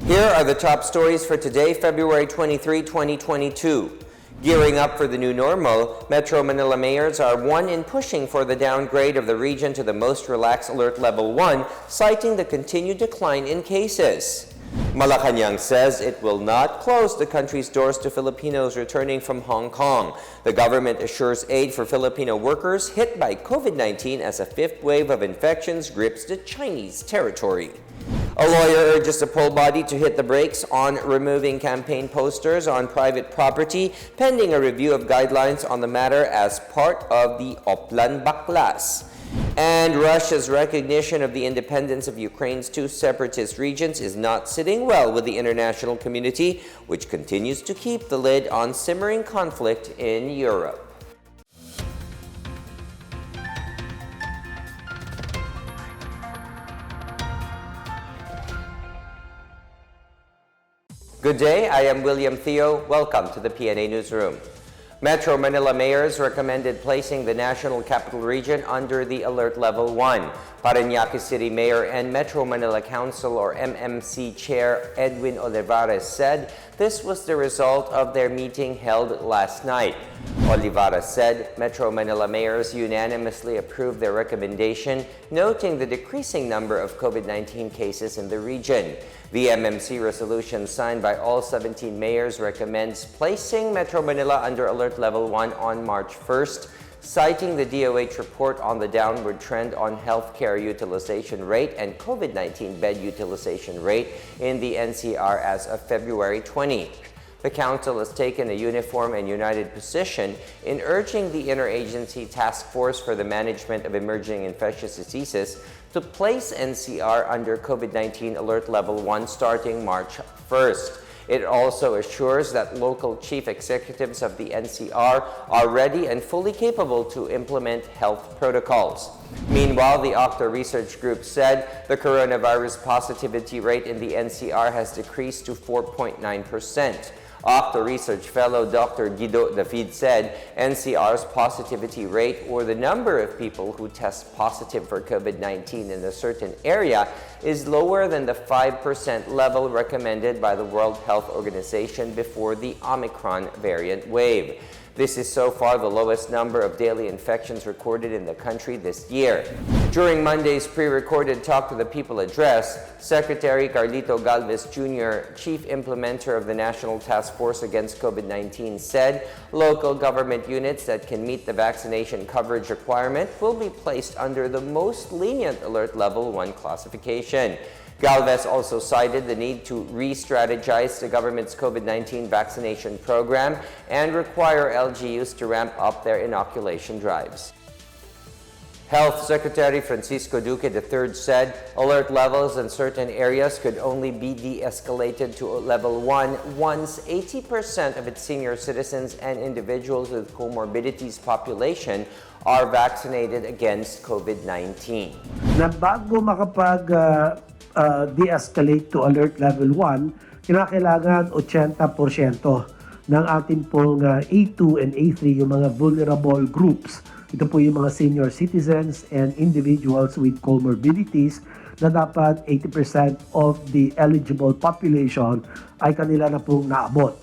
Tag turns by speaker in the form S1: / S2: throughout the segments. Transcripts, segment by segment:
S1: Here are the top stories for today, February 23, 2022. Gearing up for the new normal, Metro Manila mayors are one in pushing for the downgrade of the region to the most relaxed alert level 1, citing the continued decline in cases. Malacanang says it will not close the country's doors to Filipinos returning from Hong Kong. The government assures aid for Filipino workers hit by COVID-19 as a fifth wave of infections grips the Chinese territory. A lawyer urges the poll body to hit the brakes on removing campaign posters on private property, pending a review of guidelines on the matter as part of the Oplan Baklas. And Russia's recognition of the independence of Ukraine's two separatist regions is not sitting well with the international community, which continues to keep the lid on simmering conflict in Europe. Good day, I am William Theo. Welcome to the PNA Newsroom. Metro Manila mayors recommended placing the National Capital Region under the Alert Level 1. Parañaque City Mayor and Metro Manila Council or MMC Chair Edwin Olivares said this was the result of their meeting held last night. Olivares said Metro Manila mayors unanimously approved their recommendation, noting the decreasing number of COVID-19 cases in the region. The MMC resolution signed by all 17 mayors recommends placing Metro Manila under Alert Level 1 on March 1st, citing the DOH report on the downward trend on healthcare utilization rate and COVID-19 bed utilization rate in the NCR as of February 20. The Council has taken a uniform and united position in urging the Interagency Task Force for the Management of Emerging Infectious Diseases to place NCR under COVID-19 Alert Level 1 starting March 1st. It also assures that local chief executives of the NCR are ready and fully capable to implement health protocols. Meanwhile, the Octo Research Group said the coronavirus positivity rate in the NCR has decreased to 4.9%. Octo Research Fellow Dr. Guido David said NCR's positivity rate, or the number of people who test positive for COVID-19 in a certain area, is lower than the 5% level recommended by the World Health Organization before the Omicron variant wave. This is so far the lowest number of daily infections recorded in the country this year. During Monday's pre-recorded Talk to the People address, Secretary Carlito Galvez Jr., Chief Implementer of the National Task Force Against COVID-19, said local government units that can meet the vaccination coverage requirement will be placed under the most lenient Alert Level 1 classification. Galvez also cited the need to re-strategize the government's COVID-19 vaccination program and require LGUs to ramp up their inoculation drives. Health Secretary Francisco Duque III said alert levels in certain areas could only be de-escalated to Level 1 once 80% of its senior citizens and individuals with comorbidities population are vaccinated against COVID-19.
S2: Na bago de-escalate to Alert Level 1, kinakailangan 80% ng ating pong A2 and A3, yung mga vulnerable groups. Ito po yung mga senior citizens and individuals with comorbidities na dapat 80% of the eligible population ay kanila na pong naabot.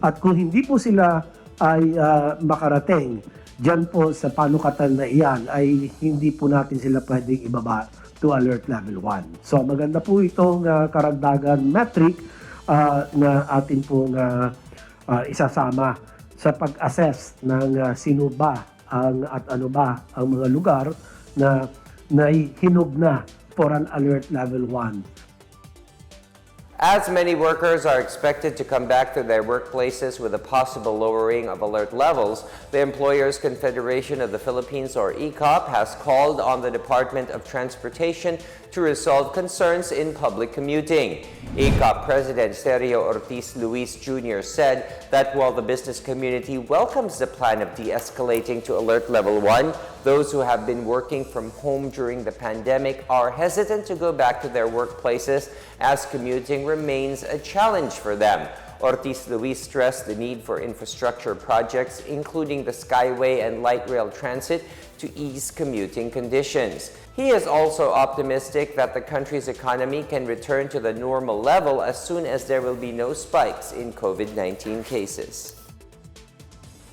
S2: At kung hindi po sila ay makarating dyan po sa panukatan na iyan, ay hindi po natin sila pwedeng ibaba to Alert Level 1. So maganda po itong karagdagan metric na atin pong isasama sa pag-assess ng sino ba at ano ba ang mga lugar na hinog na for an Alert Level 1.
S1: As many workers are expected to come back to their workplaces with a possible lowering of alert levels, the Employers' Confederation of the Philippines, or ECOP, has called on the Department of Transportation to resolve concerns in public commuting. ECOP President Sergio Ortiz Luis Jr. said that while the business community welcomes the plan of de-escalating to Alert Level 1, those who have been working from home during the pandemic are hesitant to go back to their workplaces as commuting remains a challenge for them. Ortiz Luis stressed the need for infrastructure projects, including the Skyway and light rail transit, to ease commuting conditions. He is also optimistic that the country's economy can return to the normal level as soon as there will be no spikes in COVID-19 cases.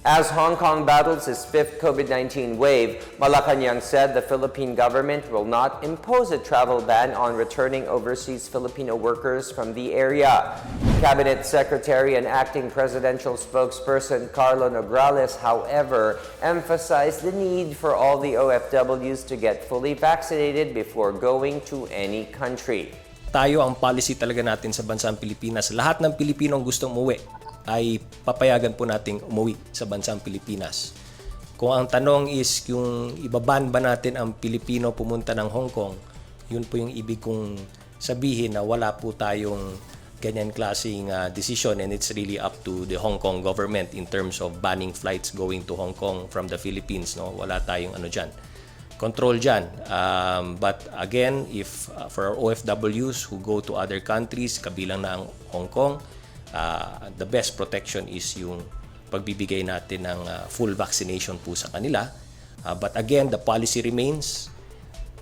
S1: As Hong Kong battles its fifth COVID-19 wave, Malacanang said the Philippine government will not impose a travel ban on returning overseas Filipino workers from the area. Cabinet Secretary and acting presidential spokesperson Carlo Nograles, however, emphasized the need for all the OFWs to get fully vaccinated before going to any country.
S3: Tayo ang policy talaga natin sa bansang Pilipinas. Lahat ng Pilipinong gustong umuwi ay papayagan po nating umuwi sa bansang Pilipinas. Kung ang tanong is yung ibaban ba natin ang Pilipino pumunta ng Hong Kong, yun po yung ibig kong sabihin na wala po tayong ganyan klaseng decision, and it's really up to the Hong Kong government in terms of banning flights going to Hong Kong from the Philippines. No? Wala tayong control dyan. But again, if for our OFWs who go to other countries, kabilang na ang Hong Kong, the best protection is yung pagbibigay natin ng full vaccination po sa kanila. But again, the policy remains,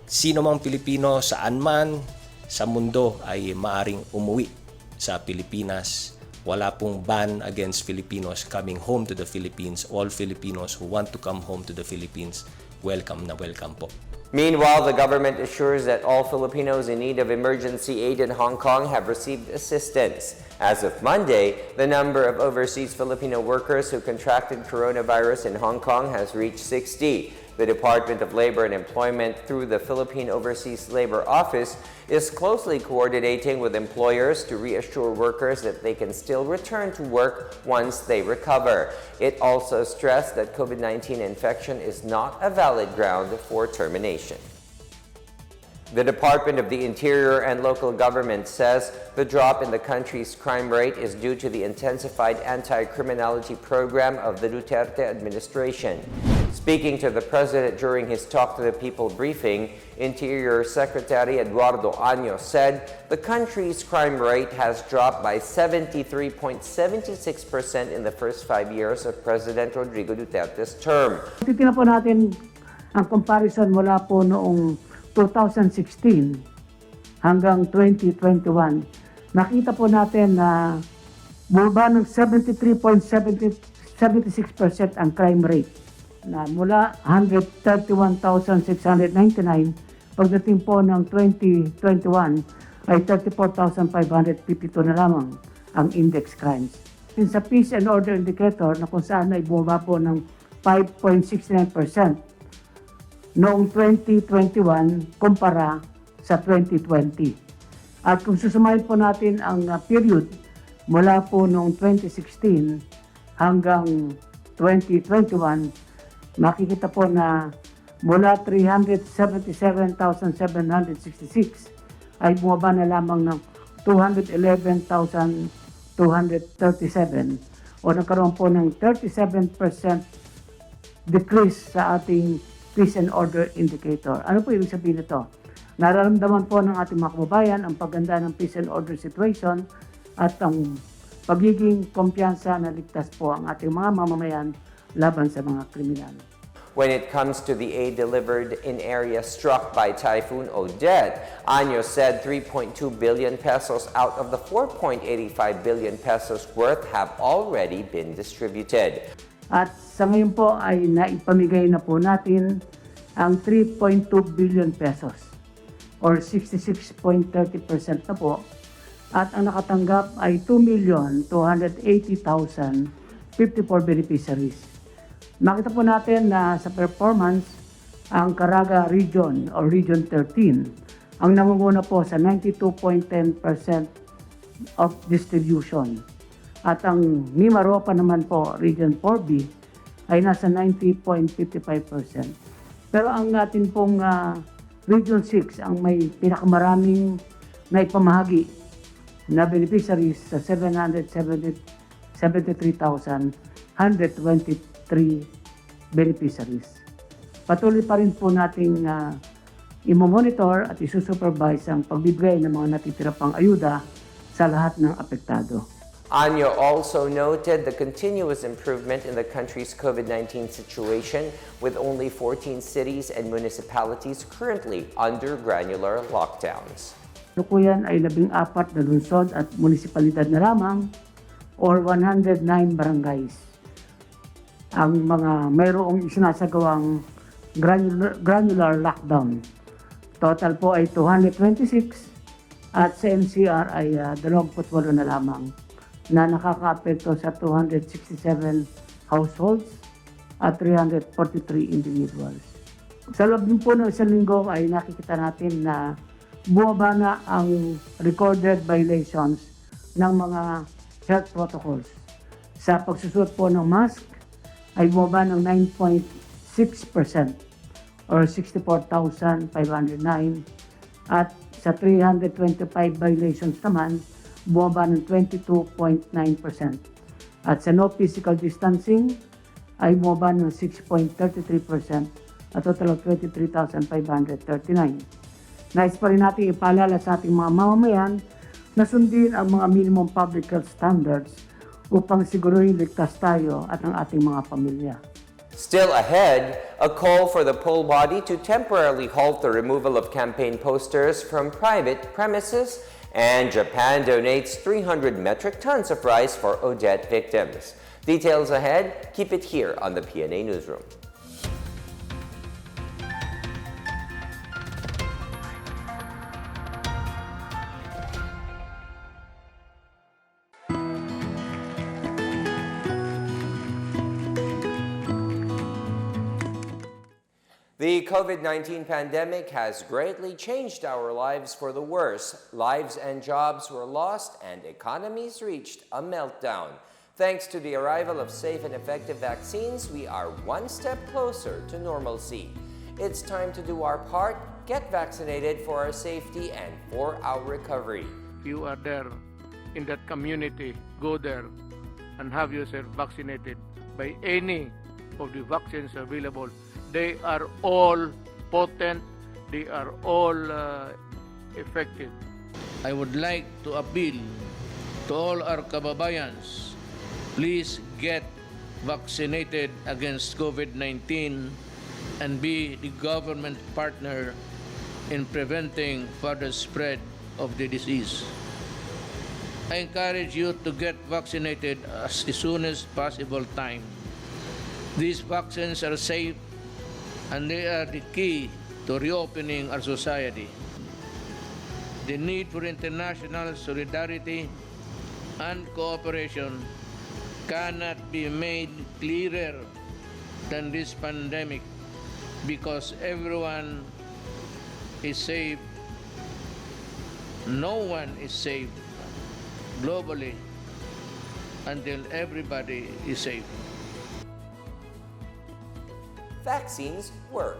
S3: sino mang Pilipino saan man sa mundo ay maaring umuwi sa Pilipinas. Wala pong ban against Filipinos coming home to the Philippines. All Filipinos who want to come home to the Philippines, welcome na welcome po.
S1: Meanwhile, the government assures that all Filipinos in need of emergency aid in Hong Kong have received assistance. As of Monday, the number of overseas Filipino workers who contracted coronavirus in Hong Kong has reached 60. The Department of Labor and Employment, through the Philippine Overseas Labor Office, is closely coordinating with employers to reassure workers that they can still return to work once they recover. It also stressed that COVID-19 infection is not a valid ground for termination. The Department of the Interior and local government says the drop in the country's crime rate is due to the intensified anti-criminality program of the Duterte administration. Speaking to the President during his Talk to the People briefing, Interior Secretary Eduardo Año said the country's crime rate has dropped by 73.76% in the first 5 years of President Rodrigo Duterte's term.
S4: Titingnan po natin ang comparison mula po noong 2016 hanggang 2021. Nakita po natin na bumaba ng 73.76% ang crime rate, na mula 131,699 pagdating po ng 2021 ay 34,552 na lamang ang index crimes. Sa peace and order indicator na kung saan ay bumaba po ng 5.69% noong 2021 kumpara sa 2020. At kung susumahin po natin ang period mula po noong 2016 hanggang 2021, makikita po na mula 377,766 ay bumaba na lamang ng 211,237 o nagkaroon po ng 37% decrease sa ating peace and order indicator. Ano po ibig sabihin nito? Nararamdaman po ng ating mga kababayan ang paganda ng peace and order situation at ang pagiging kumpiyansa na ligtas po ang ating mga mamamayan laban sa mga kriminal.
S1: When it comes to the aid delivered in areas struck by Typhoon Odette, Año said 3.2 billion pesos out of the 4.85 billion pesos worth have already been distributed.
S4: At sa ngayon po ay naipamigay na po natin ang 3.2 billion pesos or 66.30% na po. At ang nakatanggap ay 2,280,054 beneficiaries. Makita po natin na sa performance, ang Caraga Region o Region 13 ang nangunguna po sa 92.10% of distribution. At ang Mimaropa naman po, Region 4B, ay nasa 90.55%. Pero ang atin pong Region 6 ang may pinakamaraming naipamahagi na beneficiaries sa 773,123 beneficiaries. Patuloy pa rin po nating i-monitor at isusupervise ang pagbibigay ng mga natitira pang ayuda sa lahat ng apektado.
S1: Anya also noted the continuous improvement in the country's COVID-19 situation, with only 14 cities and municipalities currently under granular lockdowns.
S4: Lukuyan ay 14 na lungsod at munisipalidad na lamang or 109 barangays ang mga mayroong isinasagawang granular lockdown. Total po ay 226 at sa NCR ay 28 na lamang na nakakaapekto sa 267 households at 343 individuals. Sa loob din po ng isang linggo ay nakikita natin na bumaba na ang recorded violations ng mga health protocols. Sa pagsusuot po ng mask ay bumaba ng 9.6% or 64,509 at sa 325 violations naman bumaba ng 22.9%. At sa no physical distancing ay bumaba ng 6.33% at total of 23,539. Nais pa rin natin ipaalala sa ating mga mamamayan na sundin ang mga minimum public health standards upang siguruhin ligtas tayo at ang ating mga pamilya.
S1: Still ahead, a call for the poll body to temporarily halt the removal of campaign posters from private premises, and Japan donates 300 metric tons of rice for Odette victims. Details ahead, keep it here on the PNA Newsroom. The COVID-19 pandemic has greatly changed our lives for the worse. Lives and jobs were lost and economies reached a meltdown. Thanks to the arrival of safe and effective vaccines, we are one step closer to normalcy. It's time to do our part, get vaccinated for our safety and for our recovery.
S5: If you are there in that community, go there and have yourself vaccinated by any of the vaccines available. They are all potent, they are all effective.
S6: I would like to appeal to all our kababayans, please get vaccinated against COVID-19 and be the government partner in preventing further spread of the disease. I encourage you to get vaccinated as soon as possible time. These vaccines are safe and they are the key to reopening our society. The need for international solidarity and cooperation cannot be made clearer than this pandemic, because everyone is safe. No one is safe globally until everybody is safe.
S1: Vaccines work.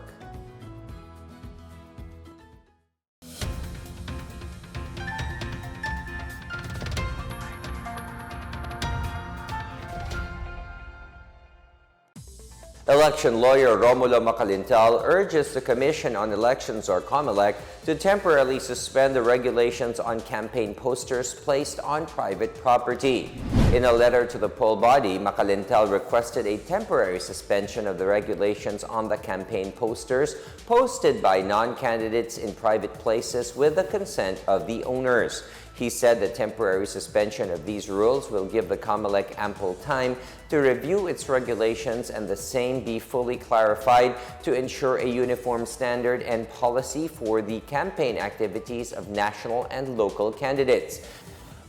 S1: Election lawyer Romulo Macalintal urges the Commission on Elections, or Comelec, to temporarily suspend the regulations on campaign posters placed on private property. In a letter to the poll body, Macalintal requested a temporary suspension of the regulations on the campaign posters posted by non-candidates in private places with the consent of the owners. He said the temporary suspension of these rules will give the Comelec ample time to review its regulations and the same be fully clarified to ensure a uniform standard and policy for the campaign activities of national and local candidates.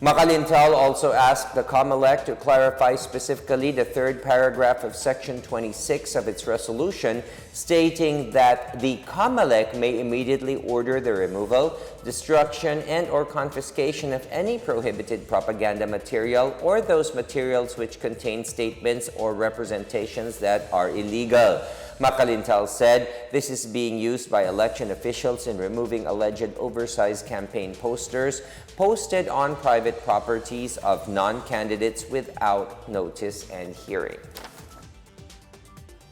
S1: Macalintal also asked the Comelec to clarify specifically the third paragraph of Section 26 of its resolution, stating that the Comelec may immediately order the removal, destruction, and/or confiscation of any prohibited propaganda material or those materials which contain statements or representations that are illegal. Macalintal said this is being used by election officials in removing alleged oversized campaign posters posted on private properties of non-candidates without notice and hearing.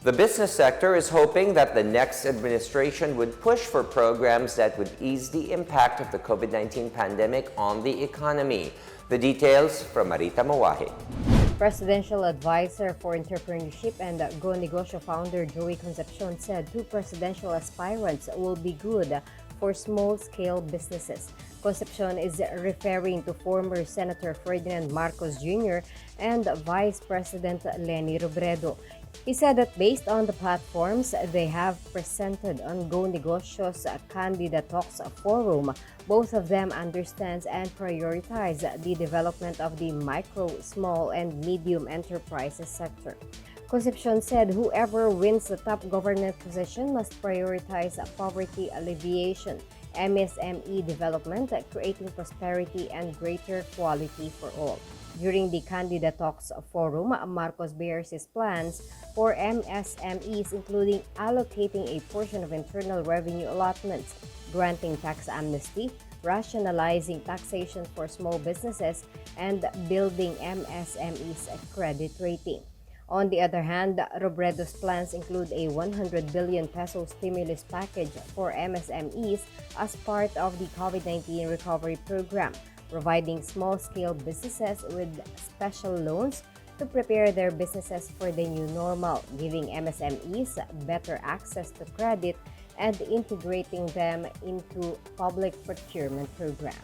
S1: The business sector is hoping that the next administration would push for programs that would ease the impact of the COVID-19 pandemic on the economy. The details from Marita Mawahe.
S7: Presidential Advisor for Entrepreneurship and Go Negosyo founder Joey Concepcion said 2 presidential aspirants will be good for small-scale businesses. Concepcion is referring to former Senator Ferdinand Marcos Jr. and Vice President Leni Robredo. He said that based on the platforms they have presented on Go Negosyo's Candida Talks Forum, both of them understands and prioritize the development of the micro, small, and medium enterprises sector. Concepcion said whoever wins the top government position must prioritize poverty alleviation, MSME development, creating prosperity and greater quality for all. During the Candida Talks Forum, Marcos bears his plans for MSMEs, including allocating a portion of internal revenue allotments, granting tax amnesty, rationalizing taxation for small businesses, and building MSMEs credit rating. On the other hand, Robredo's plans include a 100 billion peso stimulus package for MSMEs as part of the COVID-19 recovery program, providing small-scale businesses with special loans to prepare their businesses for the new normal, giving MSMEs better access to credit and integrating them into public procurement program.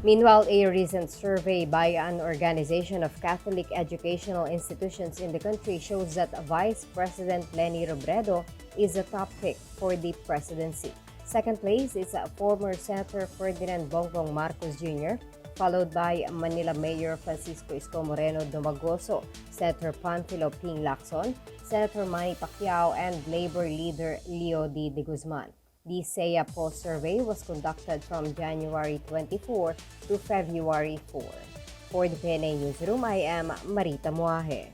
S7: Meanwhile, a recent survey by an organization of Catholic educational institutions in the country shows that Vice President Leni Robredo is a top pick for the presidency. Second place is former Senator Ferdinand Bongbong Marcos Jr., followed by Manila Mayor Francisco Isko Moreno Domagoso, Senator Panfilo Ping Lacson, Senator Manny Pacquiao, and Labor leader Leo D. De Guzman. The SEA poll survey was conducted from January 24 to February 4. For the PNA Newsroom, I am Marita Muaje.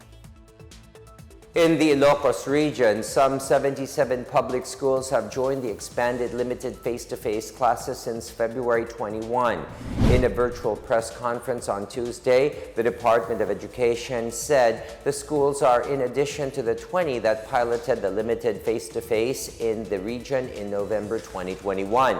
S1: In the Ilocos region, some 77 public schools have joined the expanded limited face-to-face classes since February 21. In a virtual press conference on Tuesday, the Department of Education said the schools are in addition to the 20 that piloted the limited face-to-face in the region in November 2021.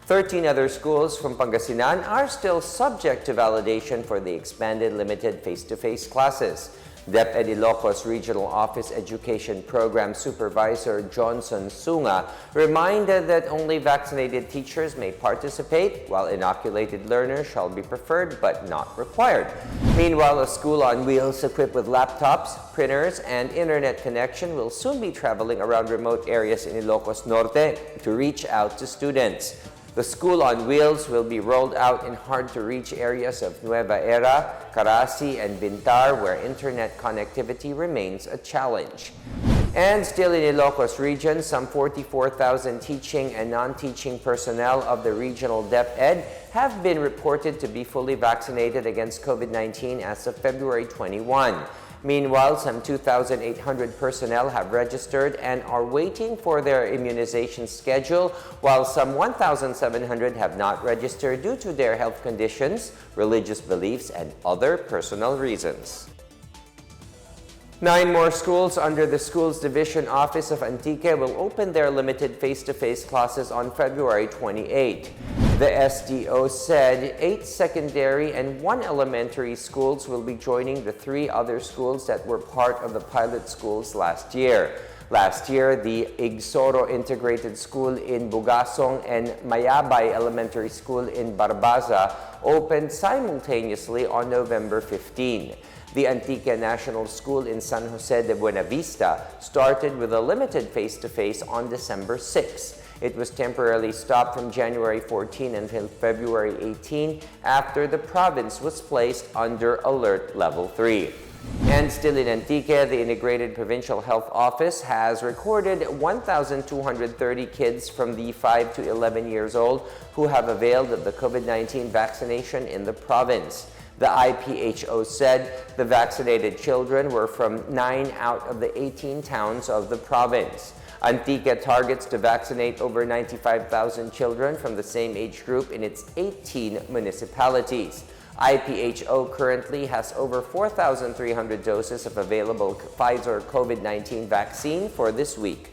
S1: 13 other schools from Pangasinan are still subject to validation for the expanded limited face-to-face classes. DepEd Ilocos Regional Office Education Program Supervisor Johnson Sunga reminded that only vaccinated teachers may participate, while inoculated learners shall be preferred but not required. Meanwhile, a school on wheels equipped with laptops, printers, and internet connection will soon be traveling around remote areas in Ilocos Norte to reach out to students. The school on wheels will be rolled out in hard-to-reach areas of Nueva Era, Carasi, and Bintar, where internet connectivity remains a challenge. And still in Ilocos region, some 44,000 teaching and non-teaching personnel of the regional DepEd have been reported to be fully vaccinated against COVID-19 as of February 21. Meanwhile, some 2,800 personnel have registered and are waiting for their immunization schedule, while some 1,700 have not registered due to their health conditions, religious beliefs, and other personal reasons. 9 more schools under the Schools Division Office of Int'l will open their limited face-to-face classes on February 28. The SDO said 8 secondary and 1 elementary schools will be joining the 3 other schools that were part of the pilot schools last year. Last year, the Igsoro Integrated School in Bugasong and Mayabay Elementary School in Barbaza opened simultaneously on November 15. The Ant'l National School in San Jose de Buena Vista started with a limited face-to-face on December 6. It was temporarily stopped from January 14 until February 18 after the province was placed under Alert Level 3. And still in Ant'l, the Integrated Provincial Health Office has recorded 1,230 kids from the 5 to 11 years old who have availed of the COVID-19 vaccination in the province. The IPHO said the vaccinated children were from 9 out of the 18 towns of the province. Ant'l targets to vaccinate over 95,000 children from the same age group in its 18 municipalities. IPHO currently has over 4,300 doses of available Pfizer COVID-19 vaccine for this week.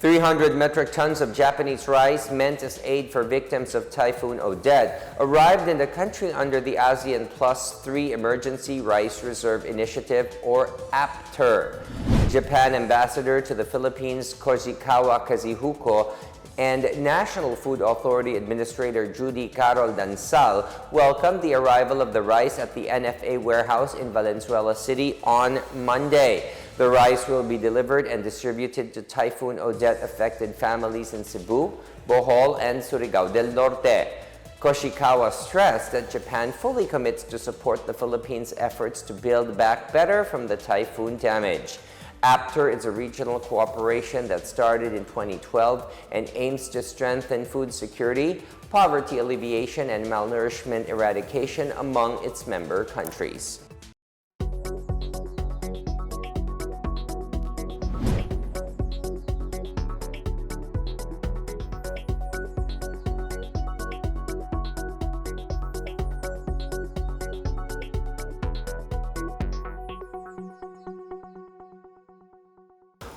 S1: 300 metric tons of Japanese rice meant as aid for victims of Typhoon Odette arrived in the country under the ASEAN Plus 3 Emergency Rice Reserve Initiative, or APTER. Japan Ambassador to the Philippines, Koshikawa Kazuhiko, and National Food Authority Administrator Judy Carol Dansal welcomed the arrival of the rice at the NFA warehouse in Valenzuela City on Monday. The rice will be delivered and distributed to Typhoon Odette-affected families in Cebu, Bohol, and Surigao del Norte. Koshikawa stressed that Japan fully commits to support the Philippines' efforts to build back better from the typhoon damage. APTER is a regional cooperation that started in 2012 and aims to strengthen food security, poverty alleviation, and malnourishment eradication among its member countries.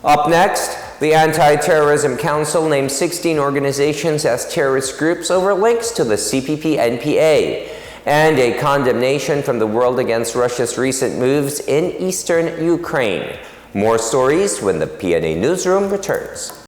S1: Up next, the Antiterrorism Council named 16 organizations as terrorist groups over links to the CPP-NPA, and a condemnation from the world against Russia's recent moves in eastern Ukraine. More stories when the PNA Newsroom returns.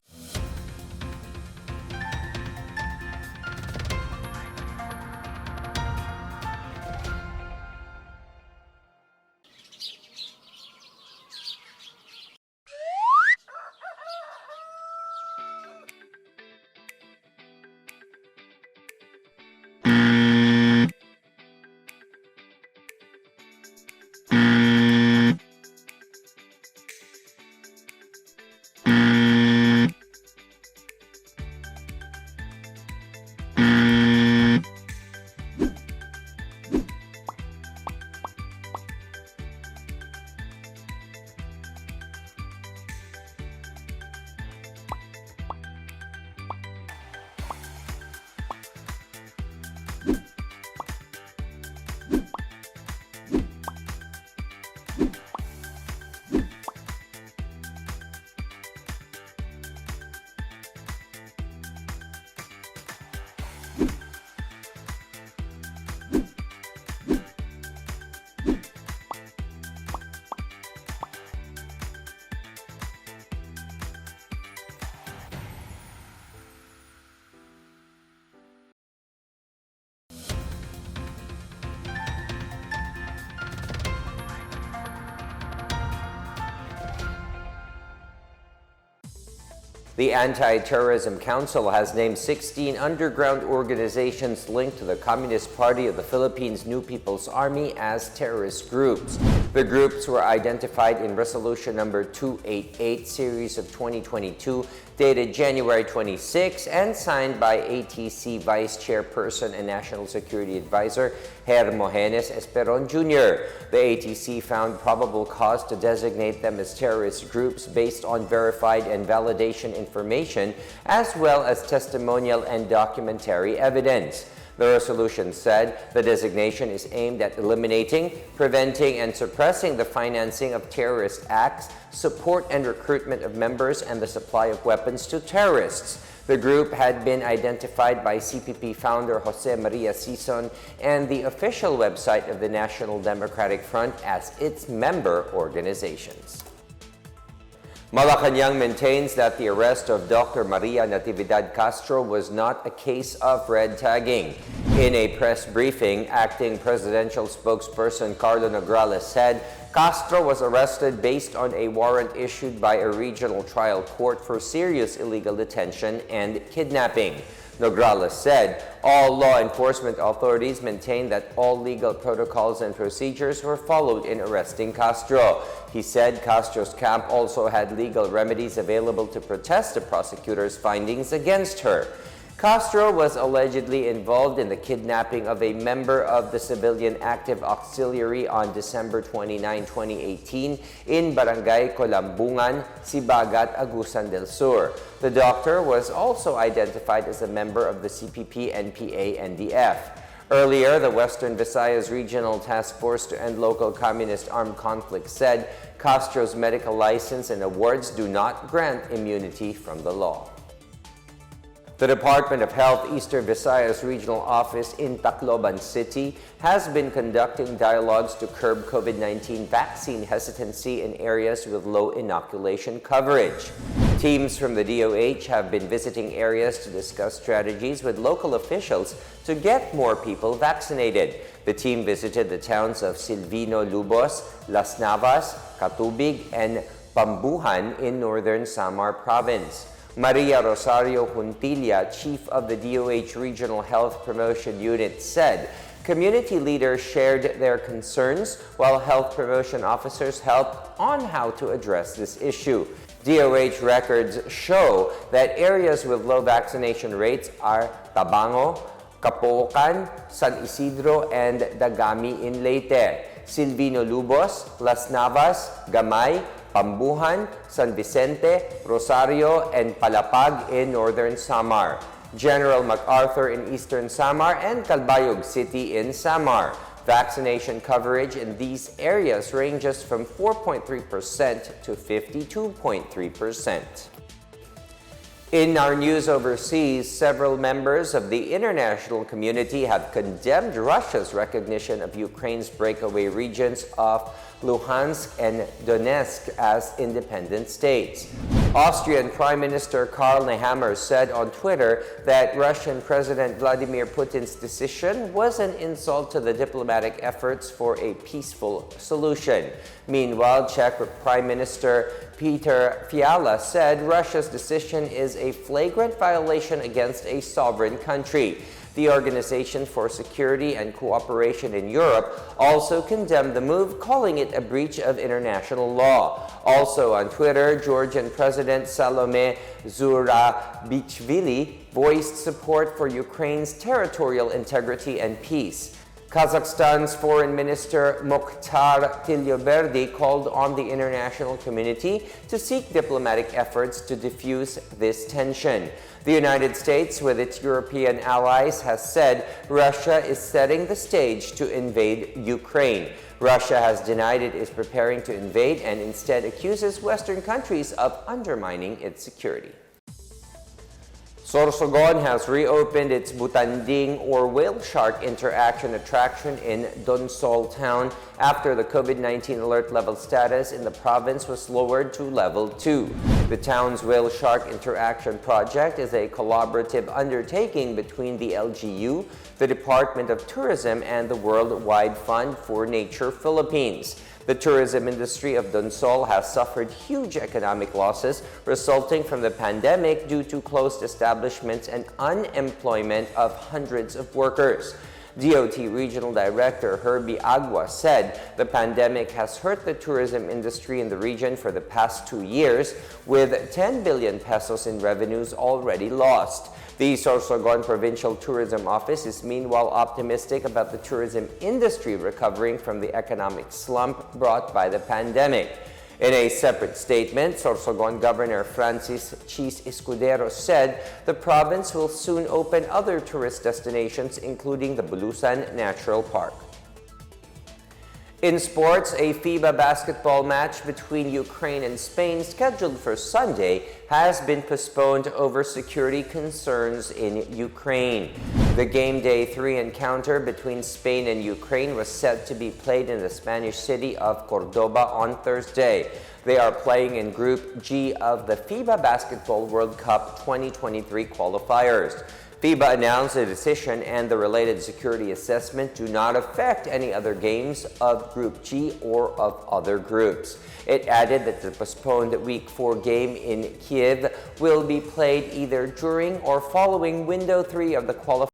S1: The Antiterrorism Council has named 16 underground organizations linked to the Communist Party of the Philippines New People's Army as terrorist groups. The groups were identified in Resolution number 288, series of 2022, dated January 26, and signed by ATC Vice Chairperson and National Security Advisor Hermogenes Esperon Jr. The ATC found probable cause to designate them as terrorist groups based on verified and validation information, as well as testimonial and documentary evidence. The resolution said the designation is aimed at eliminating, preventing, and suppressing the financing of terrorist acts, support and recruitment of members, and the supply of weapons to terrorists. The group had been identified by CPP founder Jose Maria Sison and the official website of the National Democratic Front as its member organizations. Malacanang maintains that the arrest of Dr. Maria Natividad Castro was not a case of red tagging. In a press briefing, acting presidential spokesperson Carlo Nograles said Castro was arrested based on a warrant issued by a regional trial court for serious illegal detention and kidnapping. Nograles said all law enforcement authorities maintain that all legal protocols and procedures were followed in arresting Castro. He said Castro's camp also had legal remedies available to protest the prosecutor's findings against her. Castro was allegedly involved in the kidnapping of a member of the Civilian Active Auxiliary on December 29, 2018 in Barangay Colambungan, Sibagat, Agusan del Sur. The doctor was also identified as a member of the CPP-NPA-NDF. Earlier, the Western Visayas Regional Task Force to End Local Communist Armed Conflict said Castro's medical license and awards do not grant immunity from the law. The Department of Health Eastern Visayas Regional Office in Tacloban City has been conducting dialogues to curb COVID-19 vaccine hesitancy in areas with low inoculation coverage. Teams from the DOH have been visiting areas to discuss strategies with local officials to get more people vaccinated. The team visited the towns of Silvino Lubos, Las Navas, Catubig, and Pambuhan in northern Samar Province. Maria Rosario Juntilla, chief of the DOH Regional Health Promotion Unit, said community leaders shared their concerns while health promotion officers helped on how to address this issue. DOH records show that areas with low vaccination rates are Tabango, Capoocan, San Isidro, and Dagami in Leyte, Silvino Lubos, Las Navas, Gamay, Pambuhan, San Vicente, Rosario, and Palapag in northern Samar, General MacArthur in eastern Samar, and Calbayog City in Samar. Vaccination coverage in these areas ranges from 4.3% to 52.3%. In our news overseas, several members of the international community have condemned Russia's recognition of Ukraine's breakaway regions of Luhansk and Donetsk as independent states. Austrian Prime Minister Karl Nehammer said on Twitter that Russian President Vladimir Putin's decision was an insult to the diplomatic efforts for a peaceful solution. Meanwhile, Czech Prime Minister Peter Fiala said Russia's decision is a flagrant violation against a sovereign country. The Organization for Security and Cooperation in Europe also condemned the move, calling it a breach of international law. Also on Twitter, Georgian President Salome Zurabichvili voiced support for Ukraine's territorial integrity and peace. Kazakhstan's Foreign Minister Mokhtar Tilyoberdi called on the international community to seek diplomatic efforts to defuse this tension. The United States, with its European allies, has said Russia is setting the stage to invade Ukraine. Russia has denied it is preparing to invade and instead accuses Western countries of undermining its security. Sorsogon has reopened its Butanding or whale shark interaction attraction in Donsol town after the COVID-19 alert level status in the province was lowered to level 2. The town's whale shark interaction project is a collaborative undertaking between the LGU, the Department of Tourism, and the Worldwide Fund for Nature Philippines. The tourism industry of Donsol has suffered huge economic losses resulting from the pandemic due to closed establishments and unemployment of hundreds of workers. DOT Regional Director Herbie Agua said the pandemic has hurt the tourism industry in the region for the past 2 years, with 10 billion pesos in revenues already lost. The Sorsogon Provincial Tourism Office is meanwhile optimistic about the tourism industry recovering from the economic slump brought by the pandemic. In a separate statement, Sorsogon Governor Francis Chis Escudero said the province will soon open other tourist destinations, including the Bulusan Natural Park. In sports, a FIBA basketball match between Ukraine and Spain scheduled for Sunday has been postponed over security concerns in Ukraine. The game day 3 encounter between Spain and Ukraine was set to be played in the Spanish city of Cordoba on Thursday. They are playing in Group G of the FIBA Basketball World Cup 2023 qualifiers. FIBA announced the decision and the related security assessment do not affect any other games of Group G or of other groups. It added that the postponed Week 4 game in Kiev will be played either during or following Window 3 of the qualifiers.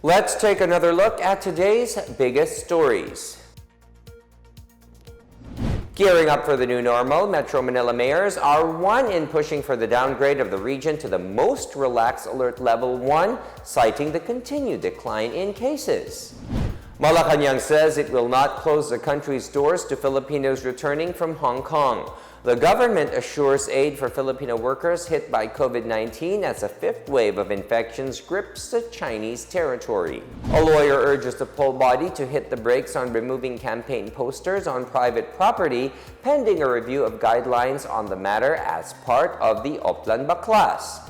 S1: Let's take another look at today's biggest stories. Gearing up for the new normal, Metro Manila mayors are one in pushing for the downgrade of the region to the most relaxed alert level 1, citing the continued decline in cases. Malacanang says it will not close the country's doors to Filipinos returning from Hong Kong. The government assures aid for Filipino workers hit by COVID-19 as a fifth wave of infections grips the Chinese territory. A lawyer urges the poll body to hit the brakes on removing campaign posters on private property, pending a review of guidelines on the matter as part of the Oplan Baklas.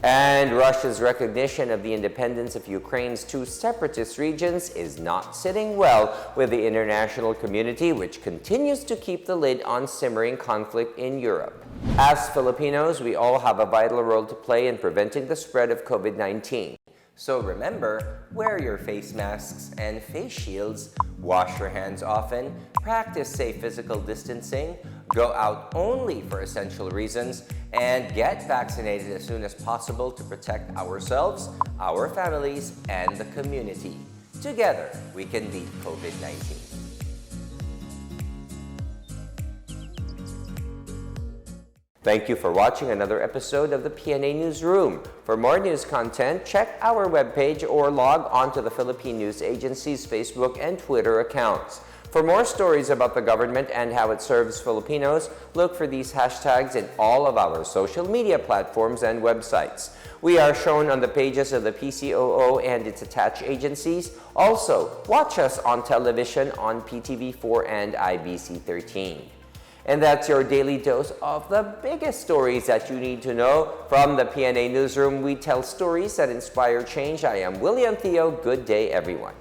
S1: And Russia's recognition of the independence of Ukraine's two separatist regions is not sitting well with the international community, which continues to keep the lid on simmering conflict in Europe. As Filipinos, we all have a vital role to play in preventing the spread of COVID-19. So remember, wear your face masks and face shields, wash your hands often, practice safe physical distancing, go out only for essential reasons, and get vaccinated as soon as possible to protect ourselves, our families, and the community. Together, we can beat COVID-19. Thank you for watching another episode of the PNA Newsroom. For more news content, check our webpage or log on to the Philippine News Agency's Facebook and Twitter accounts. For more stories about the government and how it serves Filipinos, look for these hashtags in all of our social media platforms and websites. We are shown on the pages of the PCOO and its attached agencies. Also, watch us on television on PTV4 and IBC13. And that's your daily dose of the biggest stories that you need to know. From the PNA Newsroom, we tell stories that inspire change. I am William Theo. Good day, everyone.